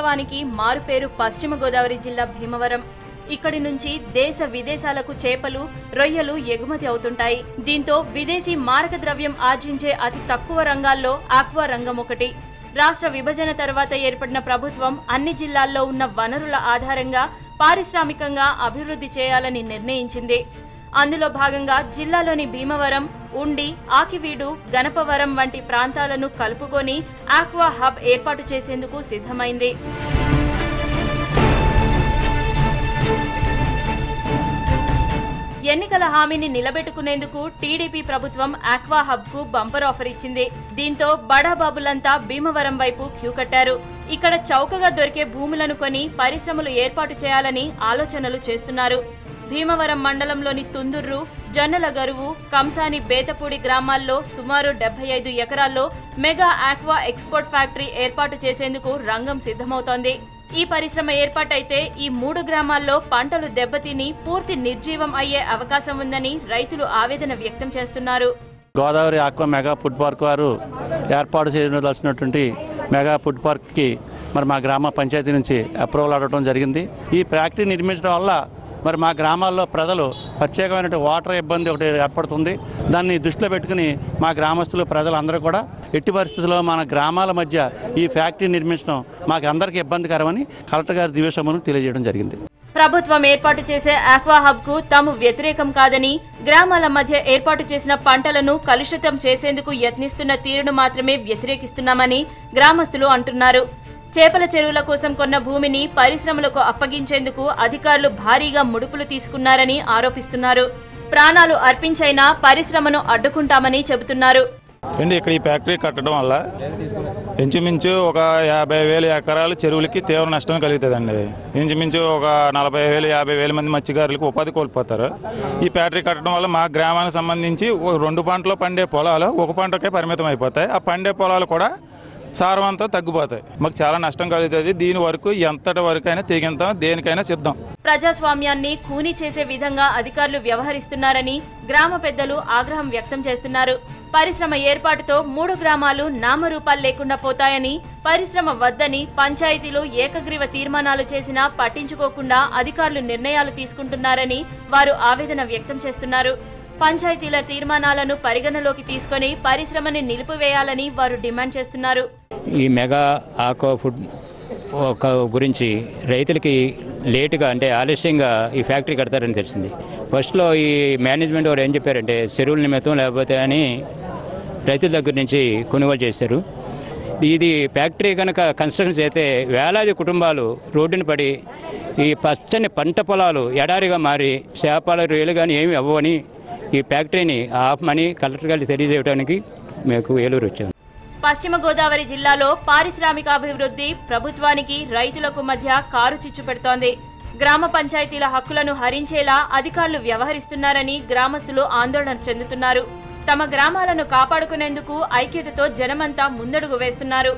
విప్లవానికి మారుపేరు పశ్చిమ గోదావరి జిల్లా భీమవరం. ఇక్కడి నుంచి దేశ విదేశాలకు చేపలు, రొయ్యలు ఎగుమతి అవుతుంటాయి. దీంతో విదేశీ మారక ద్రవ్యం ఆర్జించే అతి తక్కువ రంగాల్లో ఆక్వా రంగం ఒకటి. రాష్ట్ర విభజన తర్వాత ఏర్పడిన ప్రభుత్వం అన్ని జిల్లాల్లో ఉన్న వనరుల ఆధారంగా పారిశ్రామికంగా అభివృద్ధి చేయాలని నిర్ణయించింది. అందులో భాగంగా జిల్లాలోని భీమవరం, ఉండి, ఆకివీడు, గణపవరం వంటి ప్రాంతాలను కలుపుకొని ఆక్వా హబ్ ఏర్పాటు చేసేందుకు సిద్ధమైంది. ఎన్నికల హామీని నిలబెట్టుకునేందుకు టీడీపీ ప్రభుత్వం ఆక్వా హబ్ కు బంపర్ ఆఫర్ ఇచ్చింది. దీంతో బడాబాబులంతా భీమవరం వైపు క్యూ కట్టారు. ఇక్కడ చౌకగా దొరికే భూములను కొని పరిశ్రమలు ఏర్పాటు చేయాలని ఆలోచనలు చేస్తున్నారు. భీమవరం మండలంలోని తుందుర్రు, జొన్నల గరువు, కంసాని, బేతపూడి గ్రామాల్లో సుమారు 75 ఎకరాల్లో మెగా ఆక్వా ఎక్స్పోర్ట్ ఫ్యాక్టరీ ఏర్పాటు చేసేందుకు రంగం సిద్ధమవుతోంది. ఈ పరిశ్రమ ఏర్పాటైతే ఈ 3 గ్రామాల్లో పంటలు దెబ్బతిని పూర్తి నిర్జీవం అయ్యే అవకాశం ఉందని రైతులు ఆవేదన వ్యక్తం చేస్తున్నారు. Godavari aqua mega food park వారు ఏర్పాటు చేయదలసినటువంటి మెగా ఫుడ్ పార్క్కి మరి మా గ్రామ పంచాయతీ నుంచి అప్రూవల్ అడగడం జరిగింది. ఈ ఫ్యాక్టరీ నిర్మించడం వల్ల మరి మా గ్రామాల్లో ప్రజలు ప్రత్యేకమైన వాటర్ ఇబ్బంది ఒకటి ఏర్పడుతుంది. దాన్ని దృష్టిలో పెట్టుకుని మా గ్రామస్తులు ప్రజలందరూ కూడా ఎట్టి పరిస్థితుల్లో మన గ్రామాల మధ్య ఈ ఫ్యాక్టరీ నిర్మించడం మాకు అందరికీ ఇబ్బందికరమని కలెక్టర్ గారి దివ్యసభను తెలియజేయడం జరిగింది. ప్రభుత్వం ఏర్పాటు చేసే ఆక్వా హబ్ కు తాము వ్యతిరేకం కాదని, గ్రామాల మధ్య ఏర్పాటు చేసిన పంటలను కలుషితం చేసేందుకు యత్నిస్తున్న తీరును మాత్రమే వ్యతిరేకిస్తున్నామని గ్రామస్తులు అంటున్నారు. చేపల చెరువుల కోసం కొన్న భూమిని పరిశ్రమలకు అప్పగించేందుకు అధికారులు భారీగా ముడుపులు తీసుకున్నారని ఆరోపిస్తున్నారు. ప్రాణాలు అర్పించైనా పరిశ్రమను అడ్డుకుంటామని చెబుతున్నారు. ఇక్కడ ఈ ఫ్యాక్టరీ కట్టడం వల్ల ఇంచుమించు ఒక 50,000 ఎకరాలు చెరువులకి తీవ్ర నష్టం కలుగుతుందండి. ఇంచుమించు ఒక 40,000 50,000 మంది మత్స్యకారులకు ఉపాధి కోల్పోతారు. ఈ ఫ్యాక్టరీ కట్టడం వల్ల మా గ్రామానికి సంబంధించి 2 పంటలు పండే పొలాలు 1 పంటకే పరిమితం అయిపోతాయి. ఆ పండే పొలాలు కూడా సారవంతం తగ్గిపోతాయి. మాకు చాలా నష్టం కలుగుతుంది. దీని వరకు ఎంతటి వరకైనా తెగింతాం, దేనికైనా సిద్ధం. ప్రజాస్వామ్యాన్ని ఖూనీ చేసే విధంగా అధికారులు వ్యవహరిస్తున్నారని గ్రామ పెద్దలు ఆగ్రహం వ్యక్తం చేస్తున్నారు. పరిశ్రమ ఏర్పాటుతో 3 గ్రామాలు నామరూపాలు లేకుండా పోతాయని, పరిశ్రమ వద్దని పంచాయతీలు ఏకగ్రీవ తీర్మానాలు చేసినా పట్టించుకోకుండా అధికారులు నిర్ణయాలు తీసుకుంటున్నారని వారు ఆవేదన వ్యక్తం చేస్తున్నారు. పంచాయతీల తీర్మానాలను పరిగణలోకి తీసుకొని పరిశ్రమని నిలిపివేయాలని వారు డిమాండ్ చేస్తున్నారు. ఈ మెగా ఆక్వా ఫుడ్ గురించి రైతులకి లేటుగా అంటే ఆలస్యంగా ఈ ఫ్యాక్టరీ కడతారని తెలిసింది. ఫస్ట్లో ఈ మేనేజ్మెంట్ వారు ఏం చెప్పారంటే చెరువుల నిమిత్తం లేకపోతే అని రైతుల దగ్గర నుంచి కొనుగోలు చేశారు. ఇది ఫ్యాక్టరీ కనుక కన్స్ట్రక్షన్ చేస్తే వేలాది కుటుంబాలు రోడ్డున పడి ఈ పచ్చని పంట పొలాలు ఎడారిగా మారి చేపల రొయ్యలు కానీ ఏమి అవ్వని ఈ ఫ్యాక్టరీని ఆపమని కలెక్టర్ గారికి తెలియజేయడానికి మేము ఏలూరు వచ్చాము. పశ్చిమ గోదావరి జిల్లాలో పారిశ్రామికాభివృద్ధి ప్రభుత్వానికి రైతులకు మధ్య కారు చిచ్చు పెడుతోంది. గ్రామ పంచాయతీల హక్కులను హరించేలా అధికారులు వ్యవహరిస్తున్నారని గ్రామస్తులు ఆందోళన చెందుతున్నారు. తమ గ్రామాలను కాపాడుకునేందుకు ఐక్యతతో జనమంతా ముందడుగు వేస్తున్నారు.